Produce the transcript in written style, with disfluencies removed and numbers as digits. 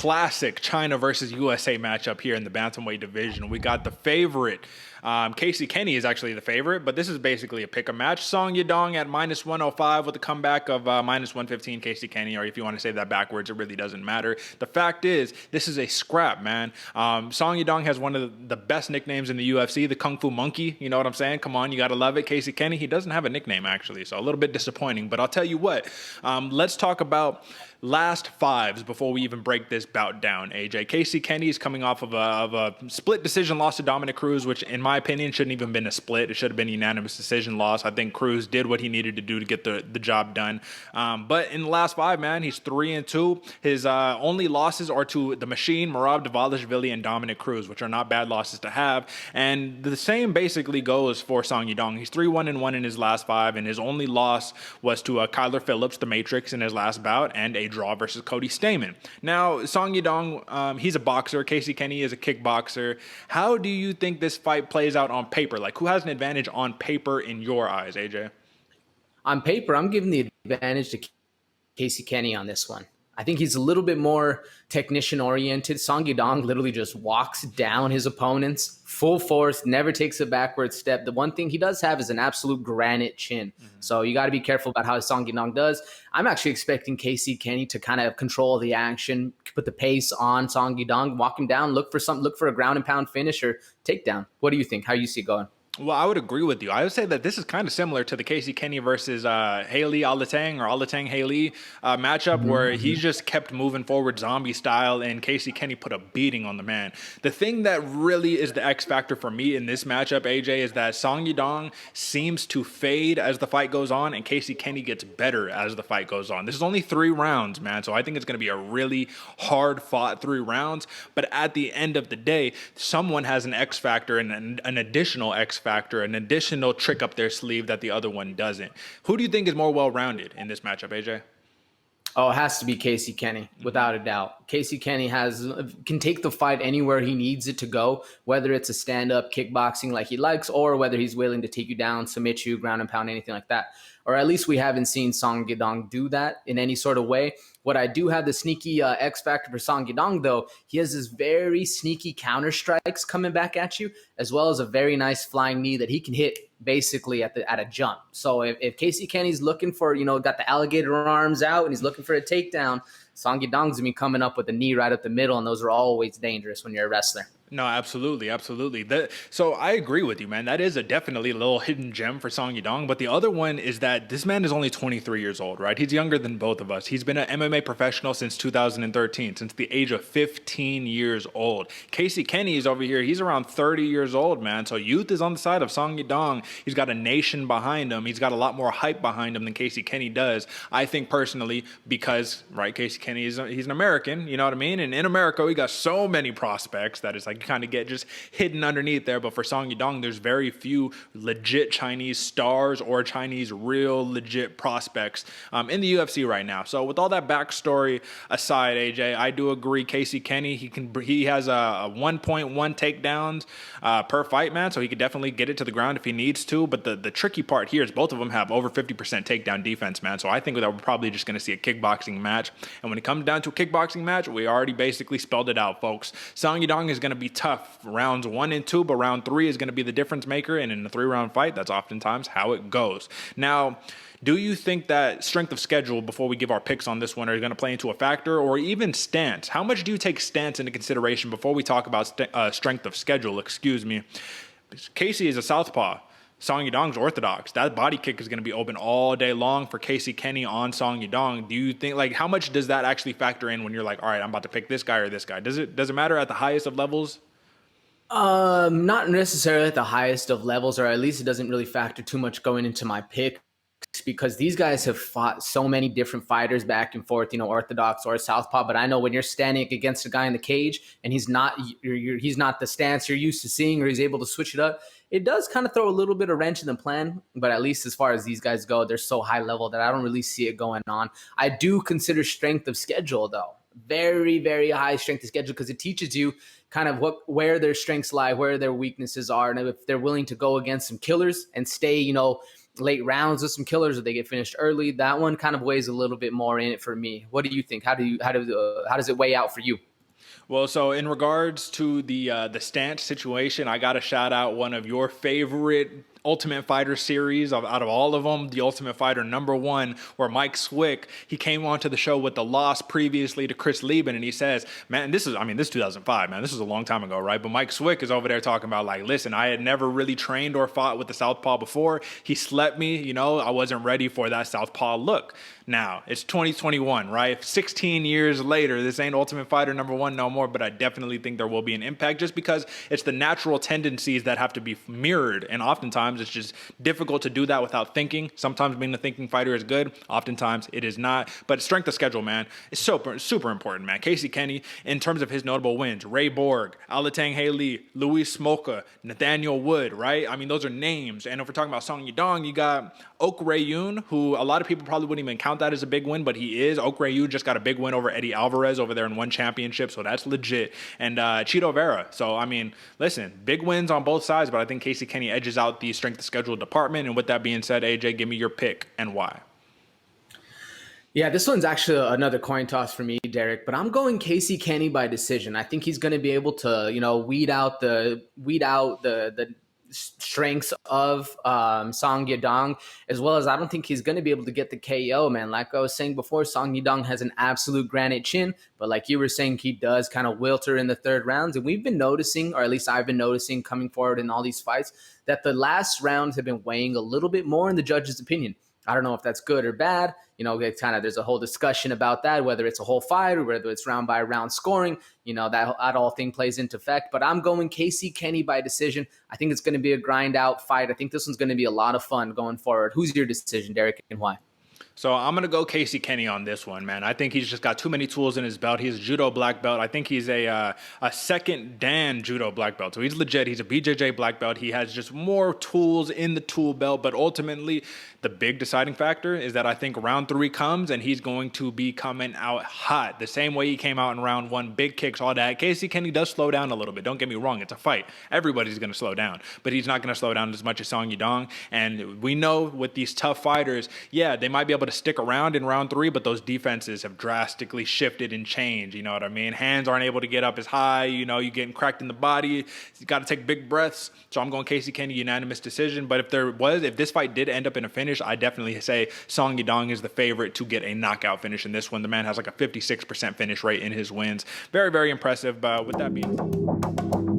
classic China versus USA matchup here in the bantamweight division. We got the favorite. Casey Kenney is actually the favorite, but this is basically a pick-em match. Song Yadong at minus 105 with a comeback of minus 115 Casey Kenney, or if you want to say that backwards, it really doesn't matter. The fact is, this is a scrap, man. Song Yadong has one of the best nicknames in the UFC, the Kung Fu Monkey. You know what I'm saying? Come on, you got to love it. Casey Kenney, he doesn't have a nickname, actually, so a little bit disappointing. But I'll tell you what, let's talk about last fives before we even break this bout down, AJ. Casey Kenney is coming off of a split decision loss to Dominic Cruz, which in my opinion shouldn't even been a split. It should have been a unanimous decision loss. I think Cruz did what he needed to do to get the job done. But in the last five, man, he's 3-2. His only losses are to the Machine, Merab Dvalishvili, and Dominic Cruz, which are not bad losses to have. And the same basically goes for Song Yadong. He's 3-1-1 in his last five, and his only loss was to Kyler Phillips, the Matrix, in his last bout, and a draw versus Cody Stamann. Now, Song Yadong, he's a boxer. Casey Kenney is a kickboxer. How do you think this fight plays out on paper? Like, who has an advantage on paper in your eyes, AJ? On paper, I'm giving the advantage to Casey Kenney on this one. I think he's a little bit more technician-oriented. Song Yadong literally just walks down his opponents full force, never takes a backward step. The one thing he does have is an absolute granite chin. So you got to be careful about how Song Yadong does. I'm actually expecting Casey Kenney to kind of control the action, put the pace on Song Yadong, walk him down, look for a ground and pound finish or takedown. What do you think? How do you see it going? Well, I would agree with you. I would say that this is kind of similar to the Casey Kenney versus Haley Alatang or Alatang Haley matchup where he just kept moving forward zombie style and Casey Kenney put a beating on the man. The thing that really is the X factor for me in this matchup, AJ, is that Song Yadong seems to fade as the fight goes on and Casey Kenney gets better as the fight goes on. This is only 3 rounds, man, so I think it's going to be a really hard-fought 3 rounds, but at the end of the day, someone has an X factor and an additional X factor, an additional trick up their sleeve that the other one doesn't. Who do you think is more well-rounded in this matchup, AJ? Oh, it has to be Casey Kenney, without a doubt. Casey Kenney can take the fight anywhere he needs it to go, whether it's a stand-up kickboxing like he likes, or whether he's willing to take you down, submit you, ground and pound, anything like that. Or at least we haven't seen Song Yadong do that in any sort of way. What I do have the sneaky X factor for Song Yadong, though, he has this very sneaky counter strikes coming back at you, as well as a very nice flying knee that he can hit basically at a jump. So if Casey Kenney's looking for, got the alligator arms out and he's looking for a takedown, Song Yadong's gonna be coming up with a knee right up the middle, and those are always dangerous when you're a wrestler. No, absolutely, absolutely. So I agree with you, man. That is definitely a little hidden gem for Song Yadong. But the other one is that this man is only 23 years old, right? He's younger than both of us. He's been an MMA professional since 2013, since the age of 15 years old. Casey Kenney is over here. He's around 30 years old, man. So youth is on the side of Song Yadong. He's got a nation behind him. He's got a lot more hype behind him than Casey Kenney does. I think personally, because, right, Casey Kenney he's an American, you know what I mean? And in America, we got so many prospects that it's like you kind of get just hidden underneath there. But for Song Yadong, there's very few legit Chinese stars or Chinese real legit prospects in the UFC right now. So with all that backstory aside, AJ, I do agree. Casey Kenney, he has a 1.1 takedowns per fight, man. So he could definitely get it to the ground if he needs to. But the tricky part here is both of them have over 50% takedown defense, man. So I think that we're probably just going to see a kickboxing match. And when it comes down to a kickboxing match, we already basically spelled it out, folks. Song Yadong is going to be tough rounds 1 and 2, but round 3 is going to be the difference maker. And in a 3-round fight, that's oftentimes how it goes. Now, do you think that strength of schedule, before we give our picks on this one, are going to play into a factor, or even stance? How much do you take stance into consideration before we talk about strength of schedule? Excuse me. Casey is a southpaw. Song Yadong's orthodox. That body kick is going to be open all day long for Casey Kenney on Song Yadong. Do you think, like, how much does that actually factor in when you're like, all right, I'm about to pick this guy or this guy? Does it matter at the highest of levels? Not necessarily at the highest of levels, or at least it doesn't really factor too much going into my pick, because these guys have fought so many different fighters back and forth, orthodox or southpaw. But I know when you're standing against a guy in the cage and he's not the stance you're used to seeing, or he's able to switch it up, it does kind of throw a little bit of wrench in the plan. But at least as far as these guys go, they're so high level that I don't really see it going on. I do consider strength of schedule, though, very, very high strength of schedule, because it teaches you kind of where their strengths lie, where their weaknesses are, and if they're willing to go against some killers and stay, late rounds with some killers, or they get finished early. That one kind of weighs a little bit more in it for me. What do you think? How does it weigh out for you? Well, so in regards to the stance situation, I got to shout out one of your favorite Ultimate Fighter series out of all of them, the Ultimate Fighter #1, where Mike Swick, he came onto the show with the loss previously to Chris Lieben, and he says, man, this is 2005, man, this is a long time ago, right? But Mike Swick is over there talking about like, listen, I had never really trained or fought with the southpaw before. He slept me, I wasn't ready for that southpaw look. Now, it's 2021, right? 16 years later, this ain't Ultimate Fighter #1 no more, but I definitely think there will be an impact just because it's the natural tendencies that have to be mirrored. And oftentimes it's just difficult to do that without thinking. Sometimes being a thinking fighter is good. Oftentimes it is not. But strength of schedule, man, is super important, man. Casey Kenney, in terms of his notable wins, Ray Borg, Alatang Haley, Luis Smolka, Nathaniel Wood, right? I mean, those are names. And if we're talking about Song Yadong, you got Ok Rayun, who a lot of people probably wouldn't even count that as a big win, but he is. Ok Rayun just got a big win over Eddie Alvarez over there in one championship, so that's legit. And Cheeto Vera. So, I mean, listen, big wins on both sides, but I think Casey Kenney edges out the strength of schedule department. And with that being said, AJ, give me your pick and why. Yeah, this one's actually another coin toss for me, Derek. But I'm going Casey Kenney by decision. I think he's going to be able to, weed out the strengths of Song Yadong, as well as I don't think he's going to be able to get the KO, man. Like I was saying before, Song Yadong has an absolute granite chin, but like you were saying, he does kind of wilter in the third rounds. And we've been noticing, or at least I've been noticing coming forward in all these fights, that the last rounds have been weighing a little bit more in the judge's opinion. I don't know if that's good or bad. There's a whole discussion about that, whether it's a whole fight or whether it's round by round scoring. That all thing plays into effect. But I'm going Casey Kenney by decision. I think it's going to be a grind out fight. I think this one's going to be a lot of fun going forward. Who's your decision, Derek, and why? So I'm going to go Casey Kenney on this one, man. I think he's just got too many tools in his belt. He's a judo black belt. I think he's a second Dan judo black belt. So he's legit. He's a BJJ black belt. He has just more tools in the tool belt. But ultimately, the big deciding factor is that I think round 3 comes and he's going to be coming out hot. The same way he came out in round 1, big kicks, all that. Casey Kenney does slow down a little bit. Don't get me wrong. It's a fight. Everybody's going to slow down. But he's not going to slow down as much as Song Yadong. And we know with these tough fighters, yeah, they might be able to stick around in round 3, but those defenses have drastically shifted and changed. You know what I mean? Hands aren't able to get up as high. You're getting cracked in the body. You got to take big breaths. So I'm going Casey Kenney, unanimous decision. But if this fight did end up in a finish, I definitely say Song Yadong is the favorite to get a knockout finish in this one. The man has like a 56% finish rate in his wins. Very, very impressive. With that being said,